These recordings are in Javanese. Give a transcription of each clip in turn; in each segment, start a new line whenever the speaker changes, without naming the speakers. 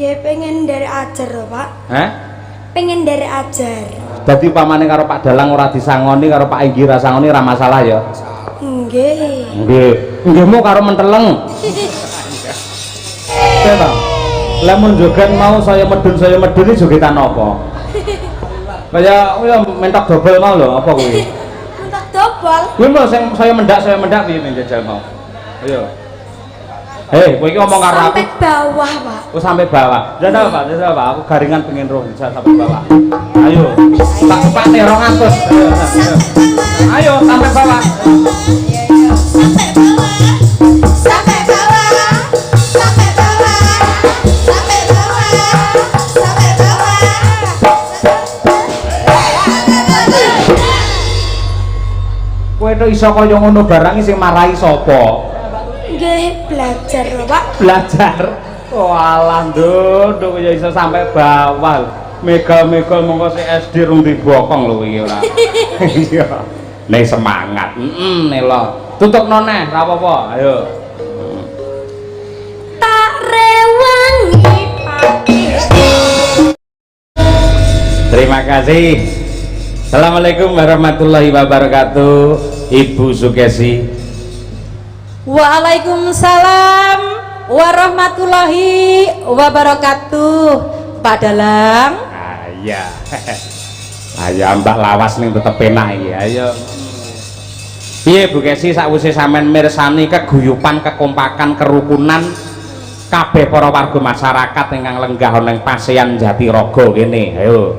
Nggih pengen dari ajar lho, Pak.
Hah?
Pengen dari ajar.
Dadi upamane karo Pak Dalang ora disangoni karo Pak Enggi ra sangoni ra masalah ya.
Nggih.
Nggih. Nggihmu karo menteleng. Apa? Lamun joget mau saya medun iki jogetan apa? Kaya mentok dobel mau lho, apa kuwi?
Mentok dobel.
Kuwi mau saya mendak piye menjajal mau. Ayo. Hei, kowe iki ngomong karo aku.
Sampai bawah, Pak.
Oh, sampai bawah. Jasa Pak, aku garingan pengen roh bisa sampai bawah. Ayo. Tak sepate 200. Ayo sampai bawah.
Sampai bawah. Sampai bawah. Sampai bawah. Sampai bawah. Sampai bawah.
Kowe tok iso kaya ngono barang sing marahi sapa?
Nggih, belajar lho, Pak.
Belajar. Walah, nduk ya iso sampai bawah. Mega-mega mongko si SD rung dibokong lho iki ora. Iya. Nek semangat. Nelo. Tutupno neh, ora apa-apa. Ayo.
Tak rewangi pati.
Terima kasih. Assalamualaikum warahmatullahi wabarakatuh. Ibu Sukesi.
Waalaikumsalam warahmatullahi wabarakatuh. Pak Dalang.
Iya. Ayo Mbak lawas ning tetep enak iki. Ayo. Piye Bu Kesi sakwise sampean mirsani keguyupan, kekompakan, kerukunan kabeh para warga masyarakat ingkang lenggah ning Pasean Jatirogo kene. Ayo.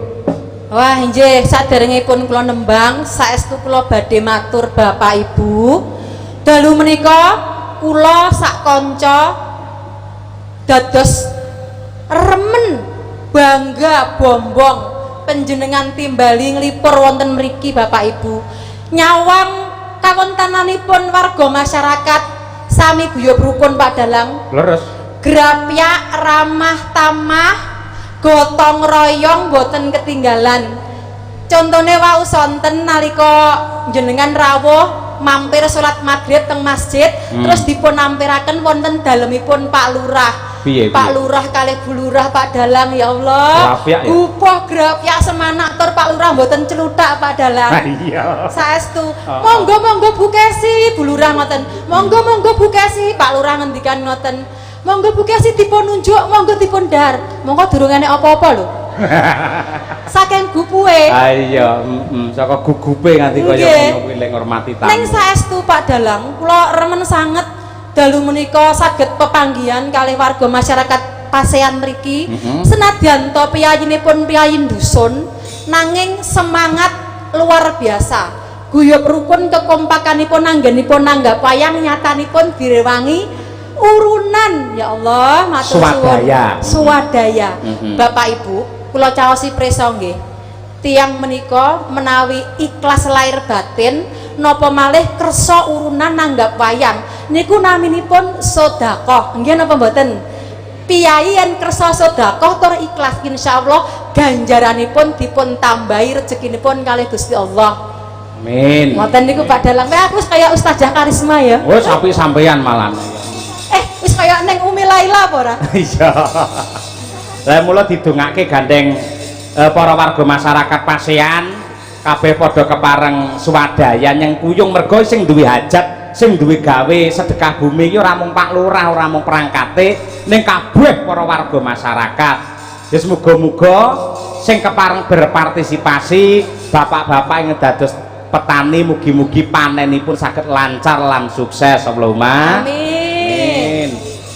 Wah, nggih, saderengipun kula nembang, saestu kula badhe matur Bapak Ibu. Dalu menika kula sak kanca dados remen bangga bombong panjenengan timbali nglipur wonten mriki Bapak Ibu. Nyawang kawontenanipun warga masyarakat sami guyub rukun Pak Dalang.
Leres.
Grapyak ramah tamah gotong royong boten ketinggalan. Contone wau sonten nalika jenengan rawuh mampir salat maghrib teng masjid terus dipun ampiraken wonten dalemipun Pak Lurah.
Piye,
Pak Lurah kalih Bu Lurah Pak Dalang ya Allah.
Grapyak ya?
Upoh grapyak semanak tur Pak Lurah mboten celuthak Pak Dalang.
Iya.
Saestu. Monggo Bu Kesi, Bu Lurah ngoten. Monggo Bu Kesi, Pak Lurah ngendikan ngoten. Monggo Bu Kesi dipun nunjuk, monggo dipun dar. Monggo durungane apa-apa lho. Saking gupuhe.
Iya, saka gugupe nganti kaya ngono kuwi lek ngormati tamu.
Ning saestu Pak Dalang, kula remen sanget dalu menika saged pepanggihan kalih warga masyarakat Pasean mriki. Senadyan to piyayinipun piyayi dusun, nanging semangat luar biasa. Guyub rukun kekompakanipun anggenipun nanggap wayang nyatanipun direwangi urunan ya Allah matur
swadaya.
Swadaya. Bapak Ibu, kula caosi prisa nggih. Tiang menika menawi ikhlas lahir batin napa malih kersa urunan nanggap wayang niku naminipun sedekah. Nggih napa mboten? Piyayi yen kersa sedekah tur ikhlas insyaallah ganjaranipun dipun tambahi rezekinipun kalih Gusti Allah.
Amin.
Ngoten niku Pak Dalang. Aku kaya Ustazah Karisma ya.
Oh, sapi sampeyan malah.
Wis kaya neng Umi Laila apa ora?
Iya. Lah mula didongake gandeng para warga masyarakat Pasean kabeh padha kepareng swadaya yang kuyung mergo sing duwe hajat, sing duwe gawe sedekah bumi iki ora mung Pak Lurah, ora mung perangkate, ning kabeh para warga masyarakat. Wis muga-muga sing kepareng berpartisipasi bapak-bapak yang dados petani mugi-mugi panenipun saged lancar lan sukses. Allahumma amin.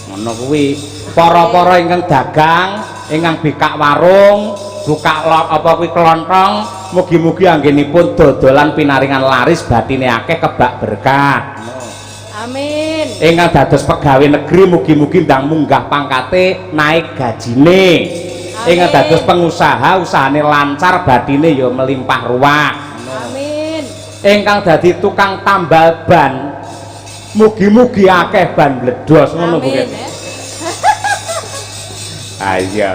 Ngono kuwi para-para ingkang dagang, ingkang bikak warung, buka apa kuwi kelontong, mugi-mugi anggenipun dodolan pinaringan laris batine akeh kebak berkah.
Amin.
Ingkang dados pegawai negeri mugi-mugi ndang munggah pangkate, naik gajine. Ingkang dados pengusaha usahane lancar batine ya melimpah ruah.
Amin.
Ingkang dadi tukang tambal ban mugi-mugi akeh ban bledos ngono Bu. Ayo.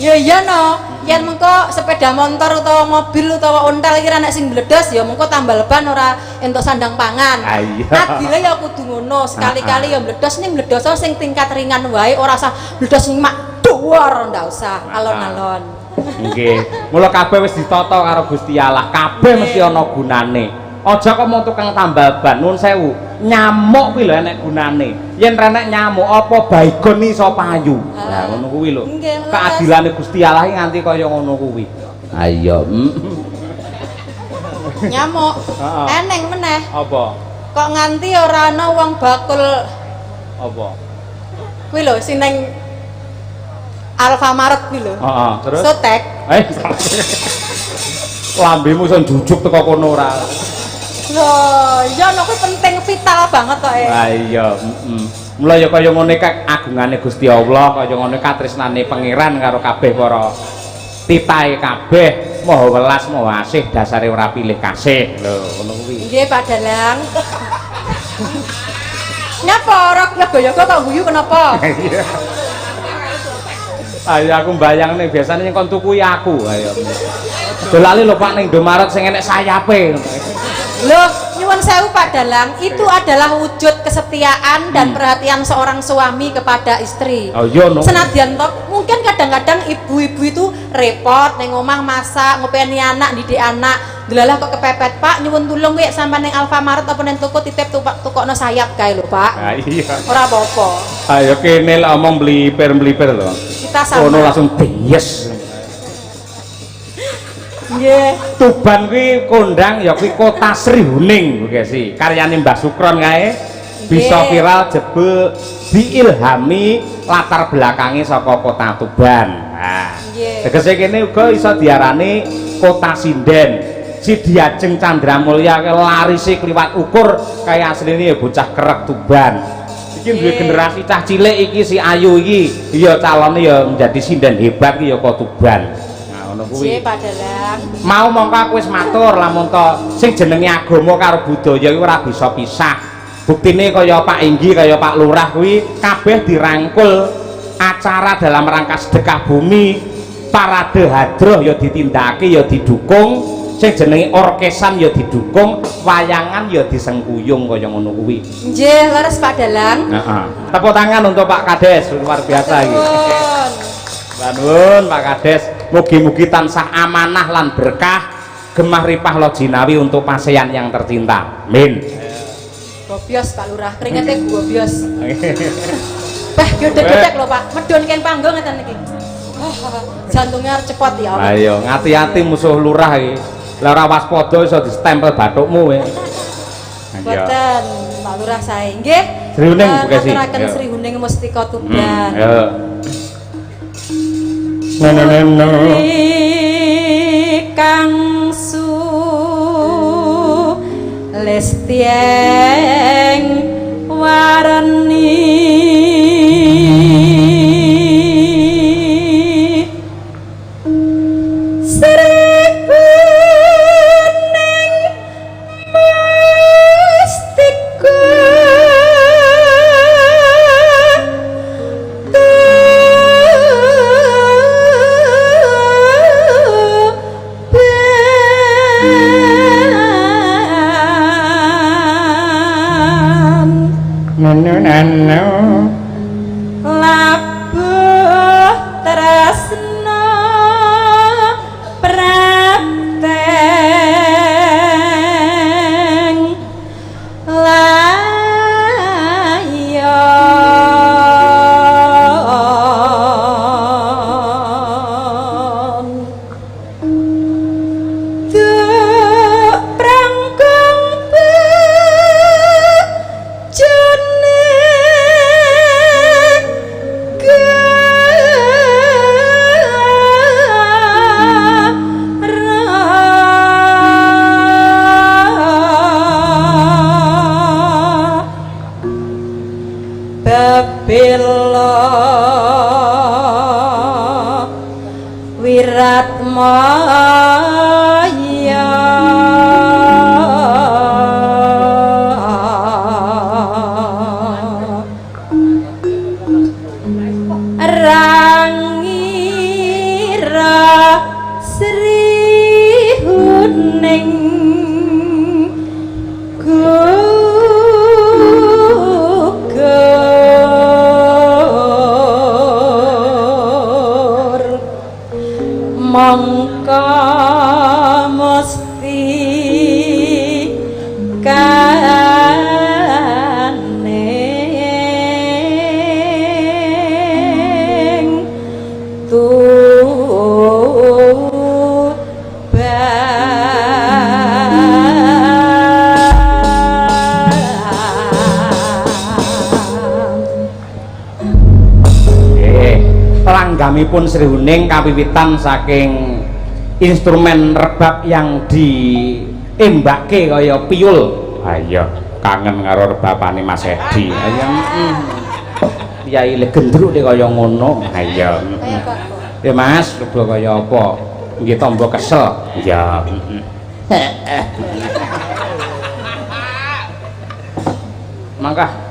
Ya iya no, yen mengko sepeda motor utawa mobil utawa ontel iki nek sing bledos ya mengko tambal ban ora entuk sandang pangan.
Ayo.
Adile ya kudu ngono, sekali-kali ya bledos ning bledos sing tingkat ringan wae ora usah bledos sing mak ngawur ndak usah alon-alon.
Nggih. Mula kabeh wis ditata karo Gusti Allah. Kabeh mesti ana gunane. Aja kok mung tukang tambal ban. Nuwun sewu. Nyamuk kuwi lho enek gunane. Yen renek nyamuk apa baygon iso payu. Lah ngono kuwi lho. Keadilane Gusti Allah nganti kaya ngono kuwi. Ayo.
Nyamuk. Eneng meneh.
Apa?
Kok nganti ora ana wong bakul
Apa?
kuwi lho sing ning Alfamaret kuwi lho.
Heeh, terus.
Sotek.
Lambemu iso jujuk teko kono ora.
Loh, ya ono kuwi penting vital banget kok.
Ha iya, Mula ya kaya ngene kek agungane Gusti Allah, kaya ngene katresnane pangeran karo kabeh para titahe kabeh, maha welas, maha asih, dasare ora pilih kasih. Lho, ngono kuwi.
Nggih, Pak Dalang. Nyapa ora yoga-yoga kok guyu kenapa?
Ayo aku mbayangne biasane ning kon tuku aku, ayo. Dolale lho Pak ning Indomaret sing enek sayape.
Loh, nyuwun sewu Pak Dalang, itu adalah wujud kesetiaan dan perhatian seorang suami kepada istri.
Oh iya no.
Senadyan toh, mungkin kadang-kadang ibu-ibu itu repot neng omah masak, ngopeni anak, didik anak. Delalah kok kepepet, Pak, nyuwun tulung kowe sampean ning Alfamaret apa ning toko titip tukokno sayap kae lho, Pak.
Ha iya.
Ora apa-apa.
Ayo kene lek omong mlipir-mlipir lho.
Kita sama.
Ono langsung deyes.
Nggih.
Tuban kuwi kondang ya kuwi kota Srihuning guys sih. Karyane Mbah Sukron kae bisa viral jebul diilhami latar belakangnya saka kota Tuban. Nah, tegese kene uga iso diarani kota sinden. Si Diajeng Candramulya larise kliwat ukur kaya asline ya bocah kerek Tuban. Iki duwe generasi cah cilik iki si Ayu iki ya calone ya menjadi sinden hebat iki ya kok Tuban. Ngono kuwi.
Pak Dalang.
Mau mongko aku wis matur lamun to sing jenenge agama karo budaya iki ora bisa pisah. Buktine kaya Pak Inggi kaya Pak Lurah kuwi kabeh dirangkul acara dalam rangka sedekah bumi, parade hadroh ya ditindakake ya didukung, sing jenenge orkesan ya didukung, wayangan ya disengkuyung kaya ngono kuwi.
Nggih, leres Pak Dalang.
Heeh. Tepuk tangan untuk Pak Kades, luar biasa iki. Nuwun Pak Kades, mugi-mugi tansah amanah lan berkah, gemah ripah lo jinawi untuk pasean yang tercinta. Amin.
Gobios Pak Lurah, keringetnya gobios. Bah, gedek-gedek lho Pak, medun keng panggung ngeten iki. Jantungnya harus cepot ya.
Ayo, ngati-hati musuh lurah iki. Lah ora waspada iso distempel bathukmu kowe.
Boten, Pak Lurah sae. Nggih.
Srihuning Bukesi.
Ngaturaken Srihuning Mustika Tuban.
Yo. Nono.
Kang su lestieng warani labuh tresno prakteng layon duk prangkong Babila Wiratmaya Rangira Srihuning mongko mesti kaning
langgamipun Sri Huning kawiwitan saking instrumen rebab yang diembake kaya piul. Ayo kangen karo rebapane Mas Edi. Ayo Yai legendruk kaya ngono. Ayo. Ya Mas, coba kaya apa? Nggih tombo kesel. Ya. Mangkah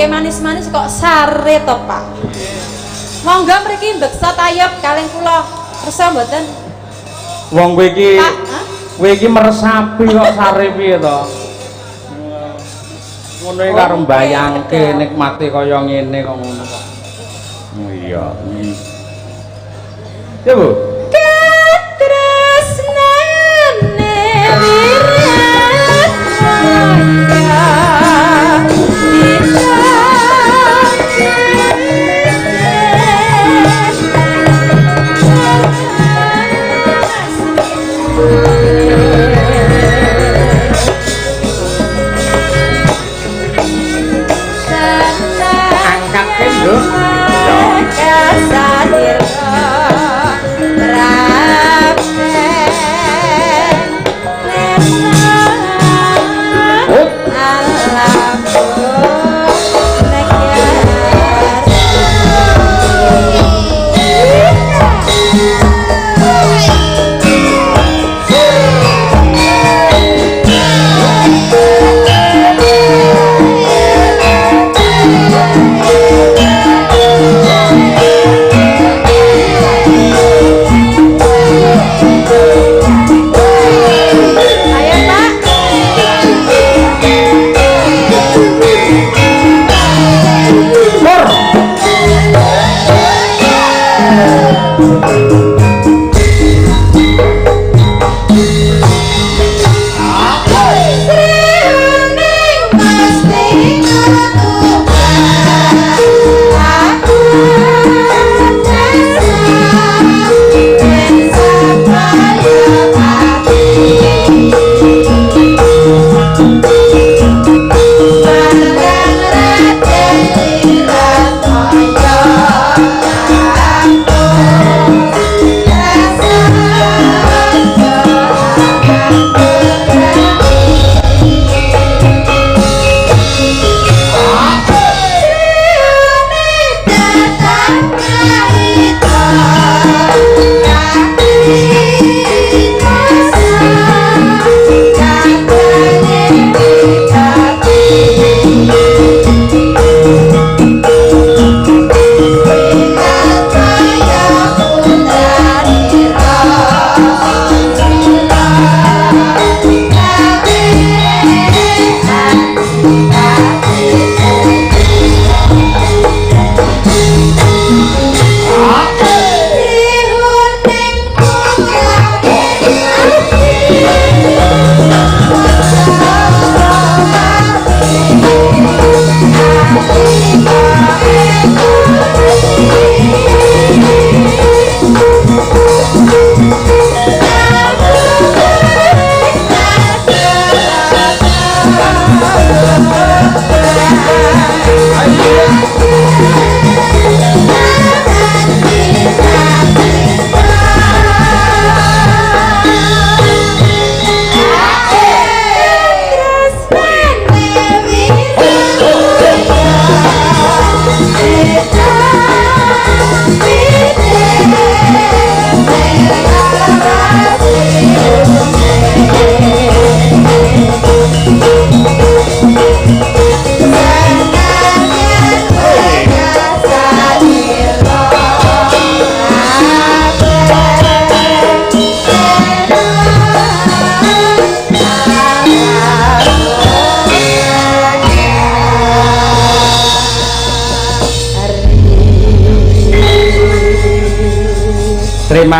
manis-manis kok sare to Pak. Monggo mriki beksa tayub kalih kula. Kersa mboten?
Wong kowe iki meresapi kok sare piye to? Ngono iki karo mbayangke nikmati kaya ngene kok ngono kok. Oh iya. Ya Bu.
Angkat kenduk. Ya.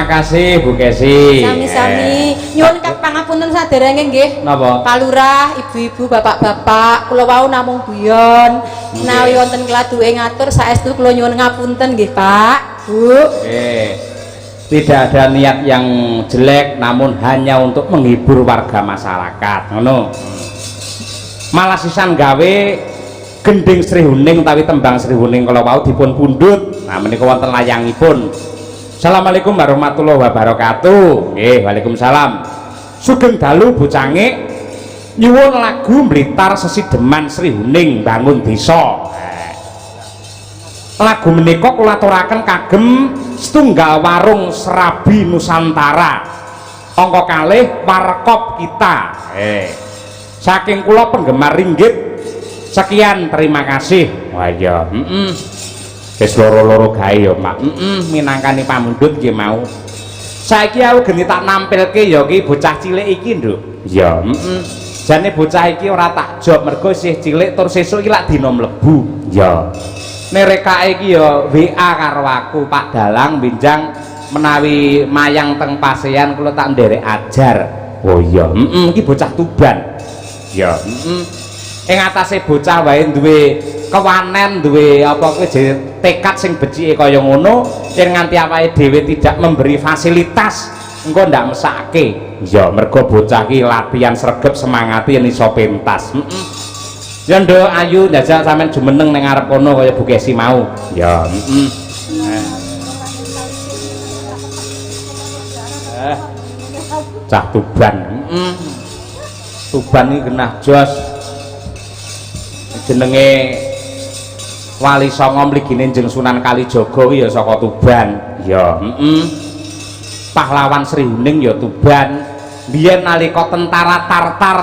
kasih Bu Kesi.
Sami-sami. Nyuwun pangapunten saderenge nggih.
Napa?
Pak Lurah, ibu-ibu, bapak-bapak, kula wau namung guyon. Menawi wonten kladuke ngatur saestu kula nyuwun ngapunten nggih, Pak. Bu.
Tidak ada niat yang jelek, namun hanya untuk menghibur warga masyarakat. Ngono. Malah sisan gawe gending Sri Huning tapi tembang Sri Huning kalau wau dipun pundhut. Nah menika wonten layangipun. Assalamualaikum warahmatullahi wabarakatuh. Nggih, waalaikumsalam. Sugeng dalu bocange nyuwun lagu Blitar Sesideman Sri Huning bangun desa. Lagu menika kula aturaken kagem setunggal warung Serabi Nusantara. Angka kalih warkop kita. Saking kula penggemar ringgit. Sekian, terima kasih. Wah iya, wis loro-loro gawe ya, Mak. Minangkani pamundhut nggih mau. Saiki aku geni tak nampilke ya ki bocah cilik iki, Nduk. Ya, jane bocah iki ora tak job mergo isih cilik tur sesuk iki lak dina mlebu. Ya. Nerekake iki ya WA karo aku, Pak Dalang benjang menawi mayang teng Pasean kula tak nderek ajar. Oh iya, iki bocah Tuban. Ya, ing atase bocah wae duwe kewanen, duwe apa kuwi tekad sing becike kaya ngono, yen nganti awake dhewe tidak memberi fasilitas engko ndak mesake. Ya mergo bocah iki latihan sregep semangati yen iso pentas. Ya nduk ayu njajal sampean jumeneng ning ngarep kono kaya Bu Kesi mau. Ya, Cah Tuban. Tuban iki genah jos. Jenenge Wali Songo mligine Njeng Sunan Kalijaga kuwi ya saka Tuban. Ya, pahlawan Sri Huning ya Tuban. Biyen nalika tentara Tartar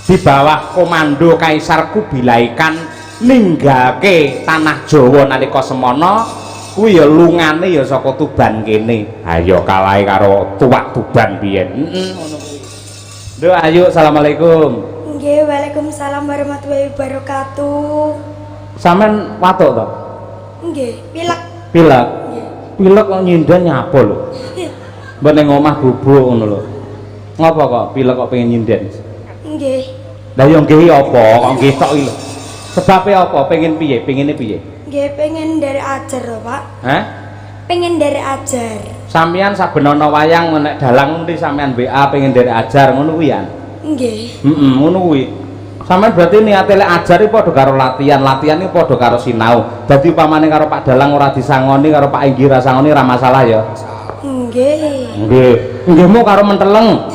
di bawah komando Kaisar Kubilai Khan ninggalke tanah Jawa nalika semana kuwi ya lungane ya saka Tuban kene. Ha ya kalahe karo tuwak Tuban biyen. Ngono kuwi. Nduk ayo, assalamualaikum.
Nggih, waalaikumsalam warahmatullahi wabarakatuh.
Sampean watuk to?
Nggih, pilek.
Pilek.
Nggih.
Pilek kok nyindan nyapa lho. Mbok ning omah bubuk ngono lho. Ngapa kok pilek kok pengen nyinden?
Nggih.
Lah yo nggih apa kok nggih tok iki lho. Sebabe apa? Pengen piye? Pengene piye?
Nggih, pengen dari ajar lho, Pak.
Hah?
Pengen dari ajar.
Sampeyan saben ana wayang nek dalang ngendi sampeyan WA pengen dari ajar ngono kuwi ya?
Nggih.
Ngono kuwi. Sampeyan berarti niate lek ajar iki padha karo latihan, latihan iki padha karo sinau. Dadi upamane karo Pak Dalang ora disangoni karo Pak Enggi ra sangoni ora masalah ya.
Nggih.
Nggih. Nggihmu karo menteleng.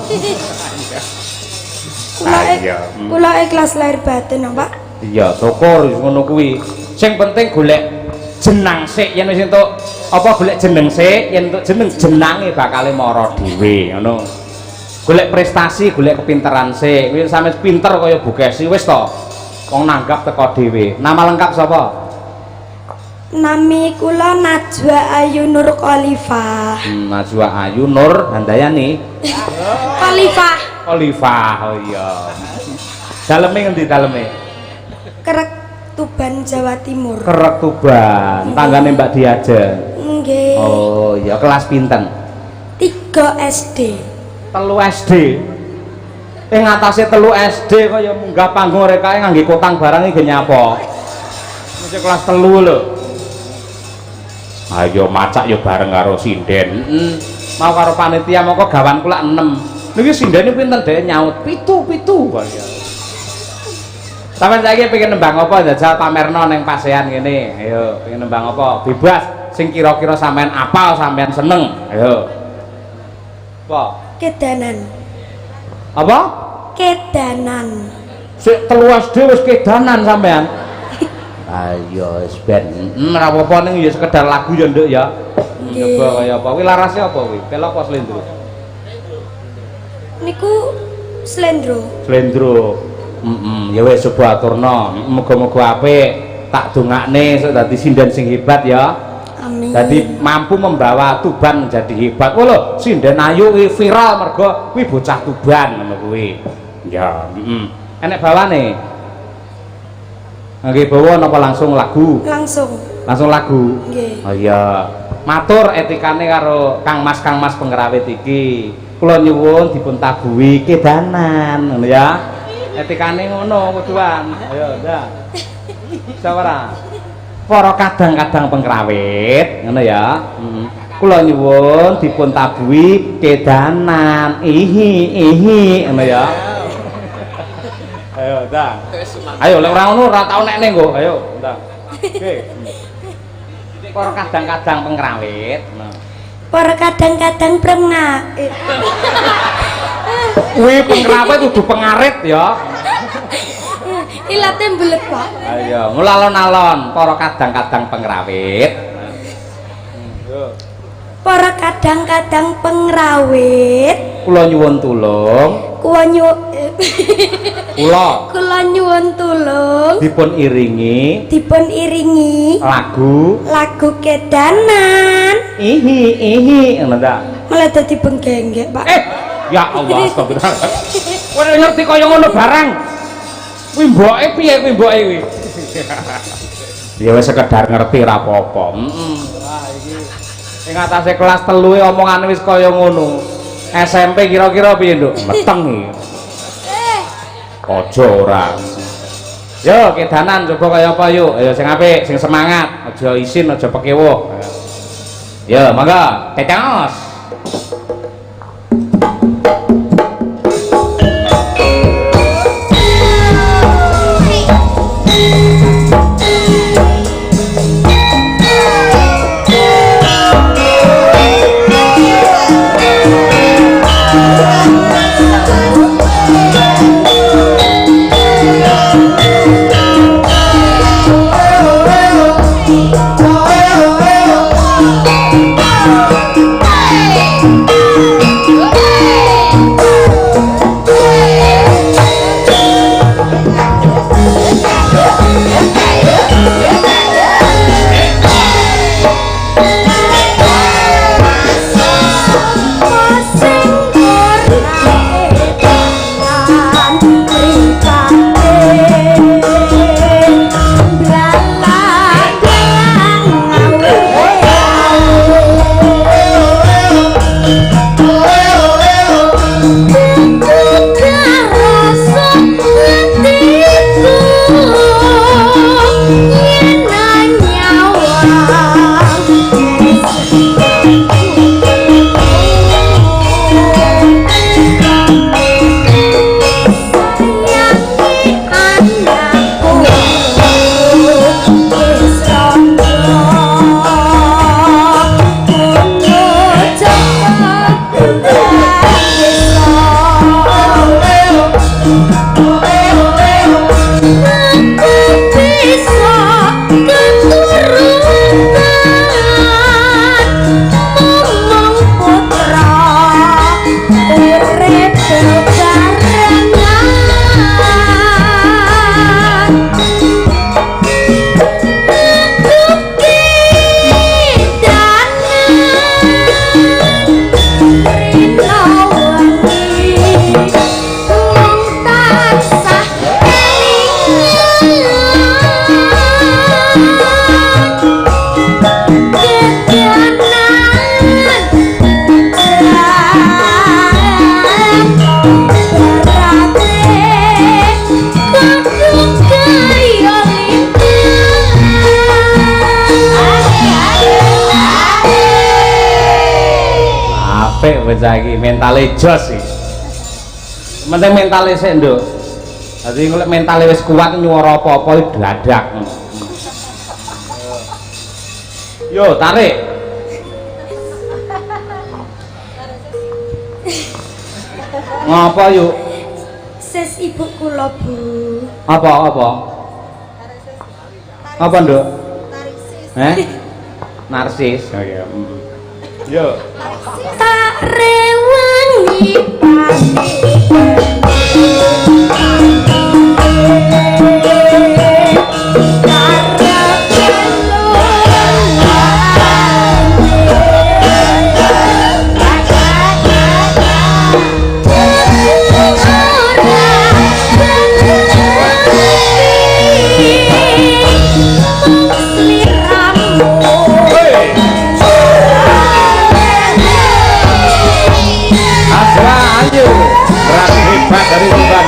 Kula ikhlas lahir batin, Pak.
Iya, syukur ngono kuwi. Sing penting golek jenang sik yen wis entuk apa golek jeneng sik yen entuk jenange bakale mara dhewe ngono. Golek prestasi, golek kepinteran sik. Wis sampe pinter kaya Bu Kesi wis to. Wong nanggap teko dhewe. Nama lengkap sapa?
Nami kula Najwa Ayu Nur Khalifah.
Najwa Ayu Nur Handayani.
Khalifah.
Khalifah. Oh iya. Daleme ngendi daleme?
Kerek Tuban, Jawa Timur.
Kerek Tuban. Tanggane Mbak Diaja.
Nggih.
Oh iya, kelas pinten?
3 SD.
3 SD. Ing atase 3 SD kaya munggah panggung rekae ngangge kotang barang iki nyapa? Mesti kelas 3 lho. Ayo macak yo bareng karo sinden. Mau karo panitia mongko gawan kula 6. Niki sindene pinten dhewe nyaut 7 kaya. Sampeyan saiki pengen nembang apa jajal pamerno ning Pasean kene. Ayo, pengen nembang apa? Bebas sing kira-kira sampean apal, sampean seneng. Ayo. Apa?
Kedanan.
Apa?
Kedanan.
Sik 3 SD wis kedanan sampean. Ayo wis ben. Ora apa-apa ning ya sekedar lagu ya, Nduk ya. Nyoba kaya apa? Kuwi larase apa kuwi? Pel apa slendro?
Niku slendro.
Slendro. Ya wis coba aturna. Muga-muga apik. Tak dongakne sok dadi sinden sing hebat ya.
Amin.
Jadi mampu membawa Tuban menjadi hebat. Oh lho, sinden ayu viral mergo kuwi bocah Tuban ngono kuwi. Ya, enek bawane. Nggih bawa napa langsung lagu?
Langsung.
Langsung lagu.
Nggih.
Oh iya. matur etikane karo Kang Mas pengrawit iki. Kula nyuwun dipun tabuhi kedanan ngono ya. Etikane ngono kuduan. Ayo, ndak. Sawara. Para kadang-kadang pengrawit ngono ya. Kula nyuwun dipun tabuhi kedanan. Ihi ngono ya. Ayo, ndak. Ayo lek ora ngono ora tau nekne nggo. Ayo, ndak. Oke. Para kadang-kadang pengrawit.
Para kadang-kadang pengrawit.
Kuwi pengrawit kudu pengarit ya.
Ilate mbelet, Pak.
Ayo, ngulalon-alon para kadang-kadang pengrawit.
Para kadang-kadang pengrawit.
Kula nyuwun tulung.
Kula nyuwun tulung.
Dipun iringi lagu
kedanan.
Ihi ngono ta.
Malah dadi benggengek, Pak.
Ya Allah, astagfirullah. Kowe ngerti kaya ngono barang. Kuwi mboke piye kuwi mboke kuwi? Ya wis sekedar ngerti ora apa-apa. Wah iki ing atase kelas 3 e omongane wis kaya ngono. SMP kira-kira piye, Nduk? Meteng iki. Aja ora. Yo kedanan coba kaya apa yuk. Ayo sing apik, sing semangat, aja isin, aja pekewuh. Yo, mangga, teteos. bocah iki mentale jos iki. Penting mentale sik, Nduk. Dadi nek mentale wis kuat nyuwara apa-apa iki dadak. Yo, tarik. Ngapa yuk?
Sis ibu kula, Bu.
Apa? Apa, Nduk? Narsis. Oh iya. Yo.
Tak rewangi
hebat dari Tuhan.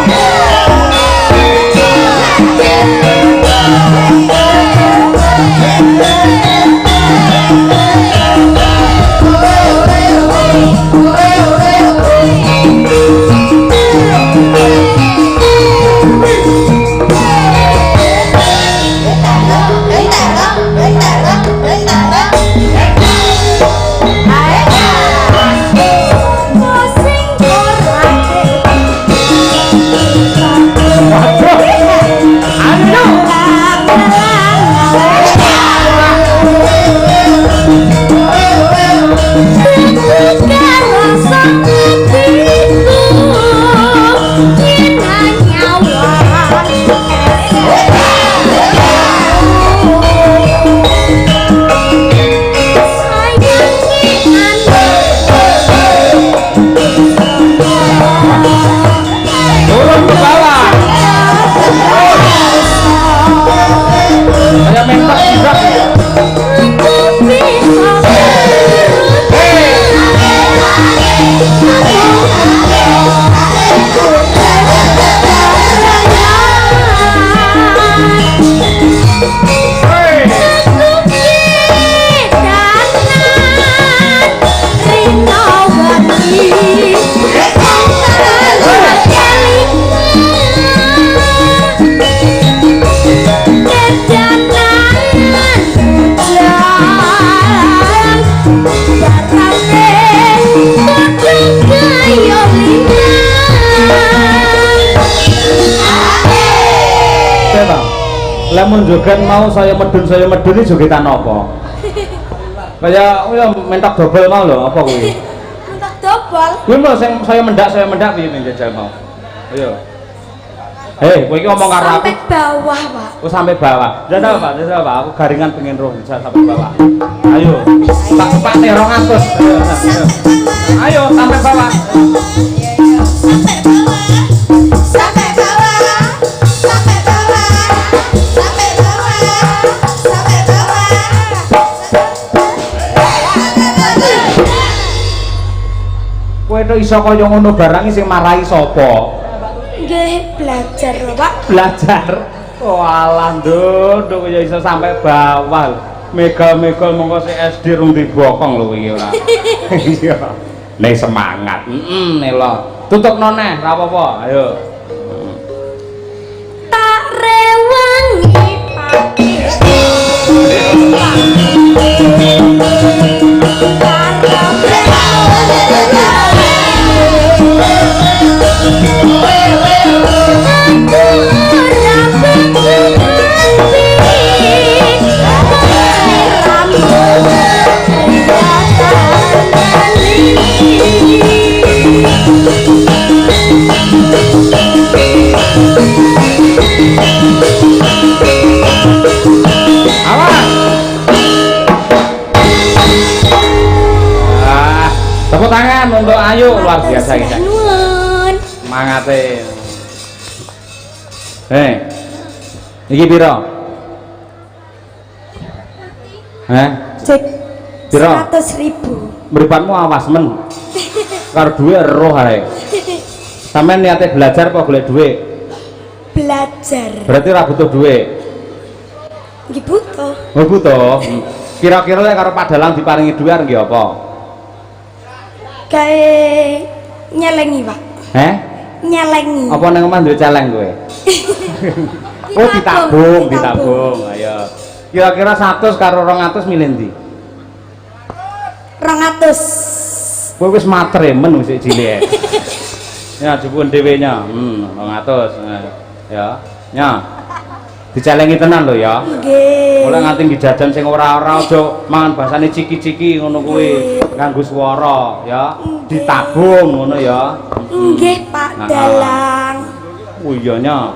Lamun joget mau saya medun ini jogetan apa? Kayak ya mentak dobel mau lho apa kuwi?
Mentak dobel.
Kuwi lho sing saya mendak piye njajal mau. Ayo. Hei, kowe iki ngomong karo aku.
Sampai bawah, Pak.
Oh sampai bawah. Jajal Pak, jajal Pak. Aku garingan pengen roh bisa sampai bawah. Ayo. Tak sepate 200. Ayo sampai bawah.
Sampai bawah. Sampai bawah. Sampai bawah. Sampai bawah. Sampai bawah.
Kowe itu iso kaya ngono barang sing marahi sapa?
Nggih, belajar lho, Pak.
Belajar. Walah, nduk ya iso sampai bawah. Mega-mega mongko si SD rung dibokong lho iki ora. Iya. Nek semangat. Nelo. Tutupno neh, ora apa-apa. Ayo.
Tak rewangi pati.
Tepuk tangan untuk Ayu, luar biasa ini. Mangate. Iki piro?
Cek
Piro?
100.000.
Mripatmu awas men. Karo duwe roh ae. Sampeyan niate belajar apa golek duit?
Belajar.
Berarti ora butuh duit.
Nggih butuh.
Oh butuh. Kira-kira lek karo Padalang diparingi duit nggih apa?
Kayak nyelengi, Pak. Nyelengi.
Apa nang omah duwe celeng kowe? Oh ditabung. Ayo. Kira-kira 100 karo 200 milih ndi?
200.
Kowe wis mater men wis cilik. Ya jupun dhewe nya. 200. Ya. Nya. Dicelengi tenan lho ya.
Nggih.
Mulai nganti dijajan sing ora-ora aja mangan basane ciki-ciki ngono kuwi. Nganggo swara ya. Ditabung ngono ya.
Nggih, Pak Dalang.
Oh iya nya.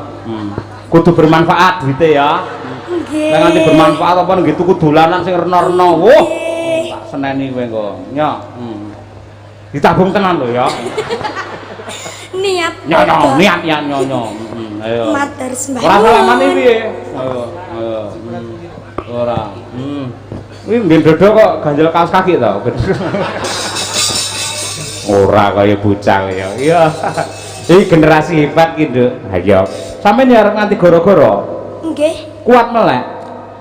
Kudu bermanfaat duite ya.
Nggih.
Nek nganti bermanfaat apa nggih tuku dolanan sing rena-rena. Wuh. Tak seneni kowe engko. Nya. Ditabung tenan lho ya.
Niat.
Niat ya nyonya. Ayo.
Matur sembah.
Ora salaman iki piye? Ayo. Ora. Kuwi nggih dodo kok ganjel kaos kaki to. Ora kaya bocah ya. Iya. Iki generasi hebat iki, Nduk. Ha iya. Sampeyan ya arep nganti goro-goro.
Nggih,
Kuat melek.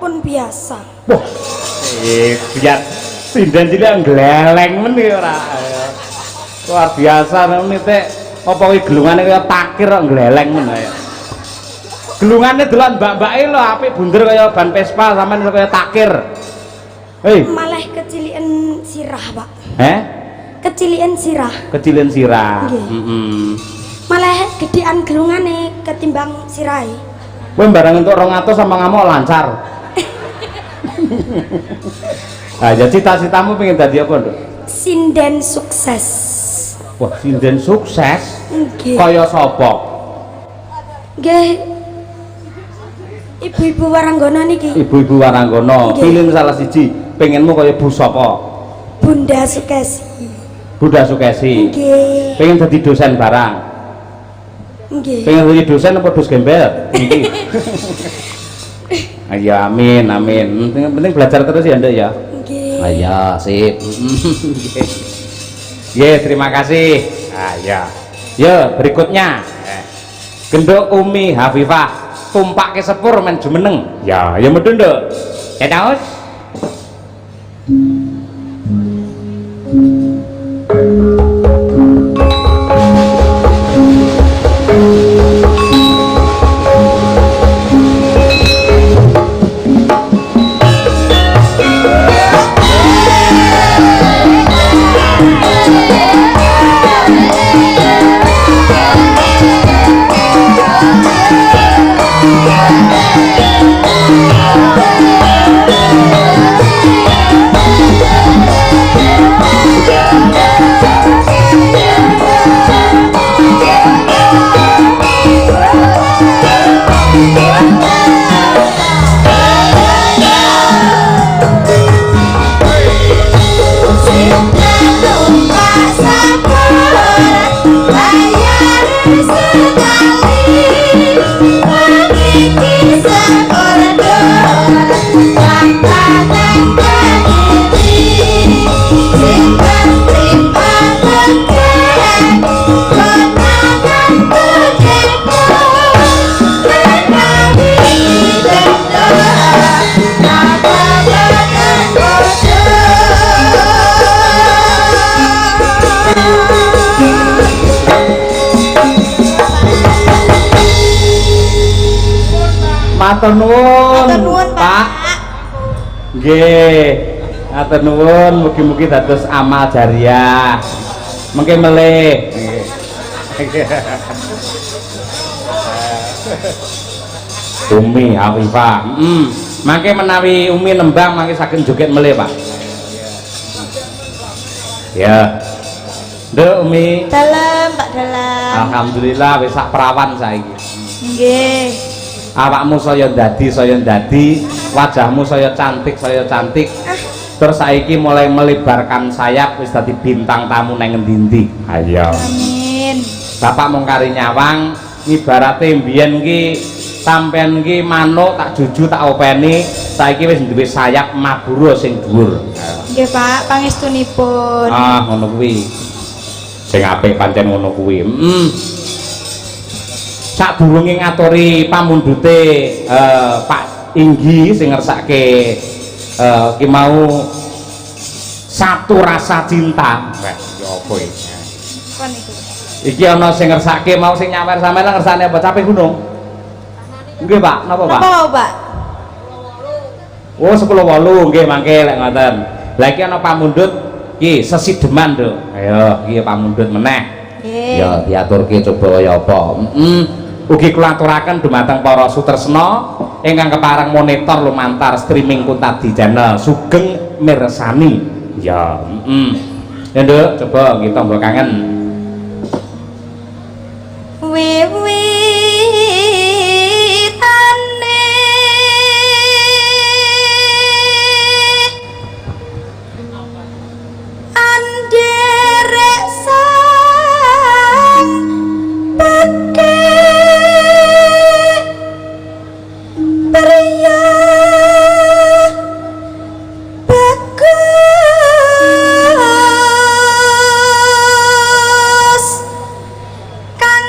pun biasa.
Wah. Biar sinden cilik gleleng men iki ora. Luar biasa nek teh apa kuwi gelungane kaya takir kok gleleng men ae. Gelungane dolan mbak-mbake lho apik bunder kaya ban Vespa sampean kaya takir. Hei,
Malah kecilian sirah, Pak. Kecilian sirah.
Kecilin sirah.
Nggih. Malah gedean gelungane ketimbang sirahe.
Kowe barang entuk 200 sama ngamuk lancar. Ah, ya cita-citamu pengen dadi apa, Nduk?
Sinden sukses.
Wah, sinden sukses.
Nggih.
Kaya sapa?
Nggih. Ibu-ibu waranggana niki.
Ibu-ibu waranggana.
Nggih.
Pilih salah siji. Pengenmu kaya Bu sapa?
Bunda Sukesi.
Bunda Sukesi.
Nggih.
Pengen dadi dosen barang.
Nggih.
Pengen dadi dosen apa dos gembel? Niki. Ayo amin amin. Penting belajar terus ya, Nduk ya.
Nggih.
Ayo sip. Ye, terima kasih. Ya. Yo, berikutnya. Genduk Umi Hafifah, tumpak ke sepur men jumeneng. Ya medun, Nduk. Ya taus. Matur nuwun, Pak. Nggih. Matur nuwun, mugi-mugi dados amal jariah. Mengke melih. Umi Hafifah. Mangke menawi Umi nembang mangke saking joget melih, Pak. Ya. Nduk Umi.
Dalam, Pak Dalam.
Alhamdulillah wis sak perawan saiki.
Nggih.
Awakmu saya ndadi, wajahmu saya cantik. Terus saiki mulai melebarkan sayap wis dadi bintang tamu nang endi-endi. Ayo.
Amin.
Bapak mung kari nyawang, ibarate mbiyen ki sampean ki manuk tak juju tak openi, saiki wis duwe sayap mabura sing dhuwur.
Nggih, Pak, pangestunipun.
Ah, ngono kuwi. Sing apik pancen ngono kuwi. Sadurunge ngaturi pamundhute Pak Inggi sing ngersake ki mau Satu Rasa Cinta. Wah, ya apa iki?
Kon iki.
Iki ana sing ngersake mau sing nyawer sampeyan ngersane apa Capek Gunung? Nggih, Pak. Napa, Pak?
Napa, Pak?
Oh, 10.8 nggih mangke lek ngoten. Lah iki ana pamundhut iki Sesideman, Nduk. Ayo, iki pamundhut meneh.
Nggih.
Ya diaturke coba kaya apa. Ugi kula aturaken dumateng para sutresna ingkang kepareng monitor lumantar streaming Kuntadi channel sugeng mirsani. Ya, Ya Nduk, coba kita mbok kangen.
Wiwitane anderek sang peke pria bagus kang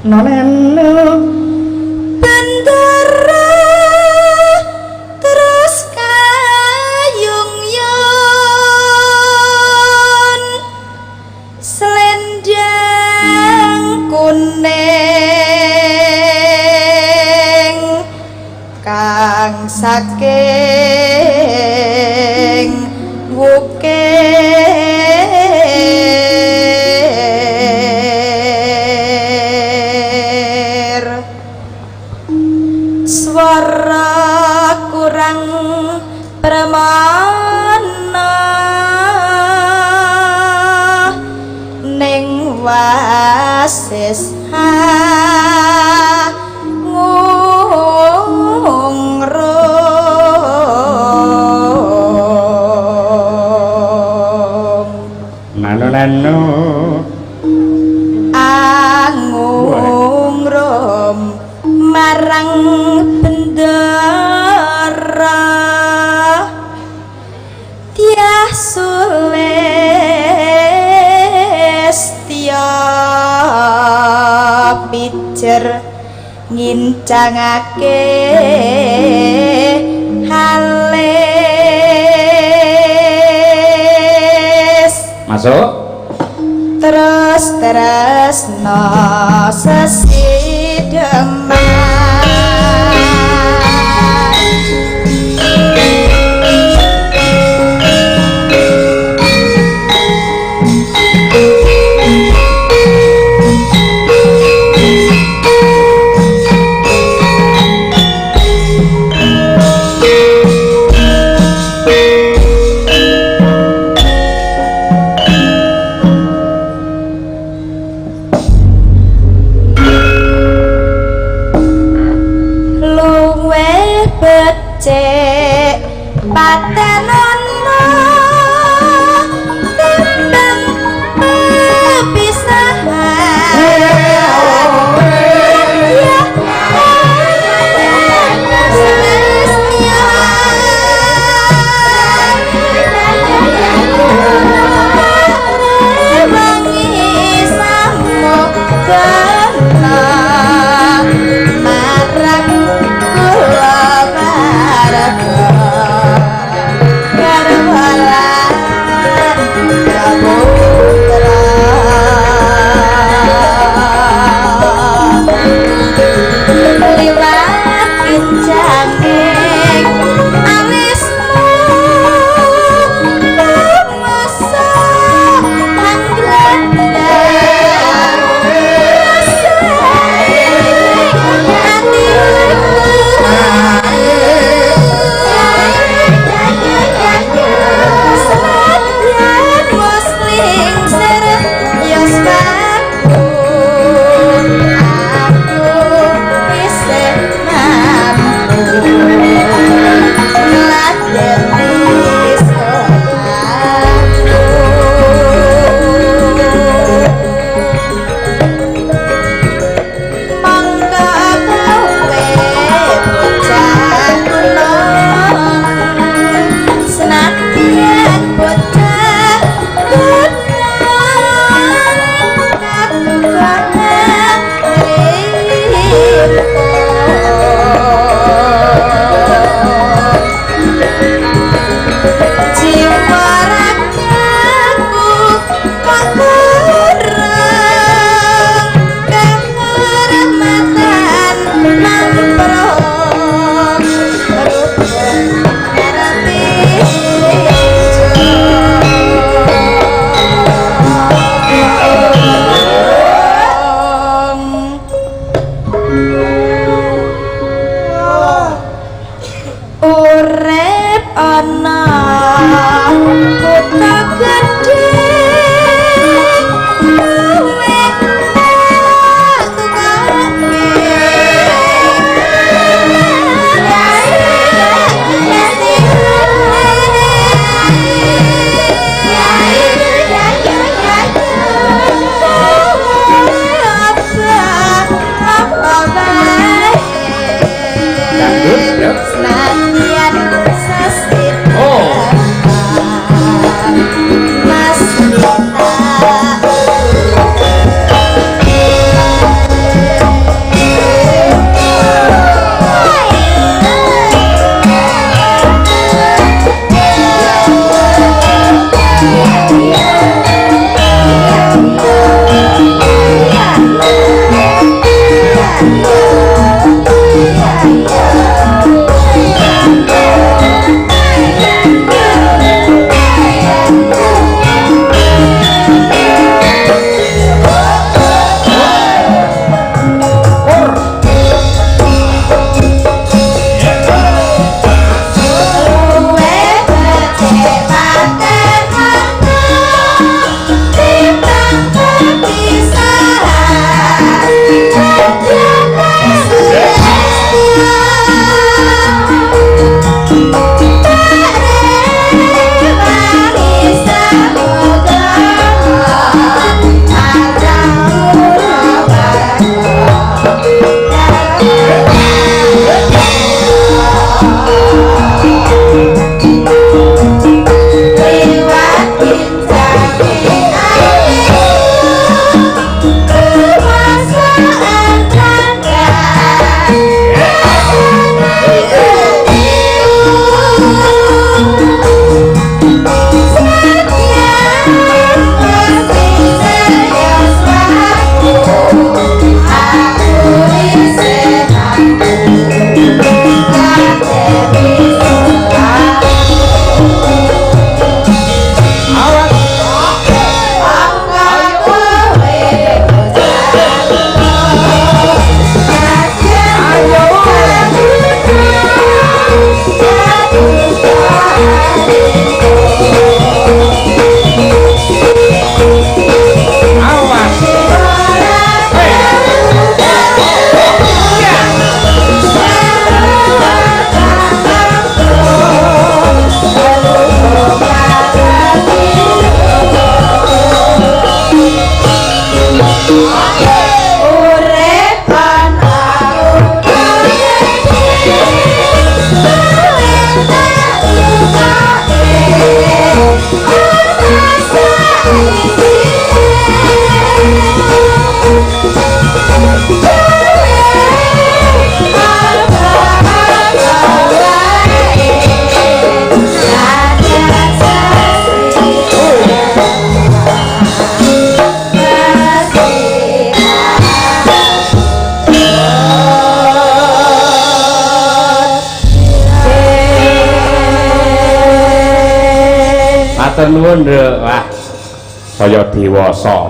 noleno
bendera terus kayung-yung selendang kuning kang saking wukir swara kurang permana ning wasis
nano
angung rom marang bendera tiah sulestia pijer ngincangake halis
masuk
terus no becek patenanmu tembang pepisahan ya selesnya wangi samo dana marang kula
matur nuwun Nduk. Wah kaya dewasa.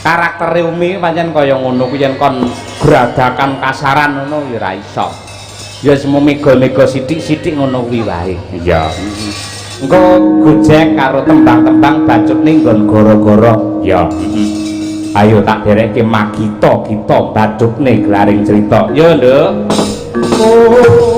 Karakter Umi pancen kaya ngono kuwi yen kon gradakan kasaran ngono ya ora iso. Ya semu mega-mega sithik-sithik ngono kuwi wae. Iya. Engko gojek karo tembang-tembang bacutne nggon goro-goro. Ya. Ayo tak derekke magita kita bacutne glaring cerita. Yo, Nduk. Oh.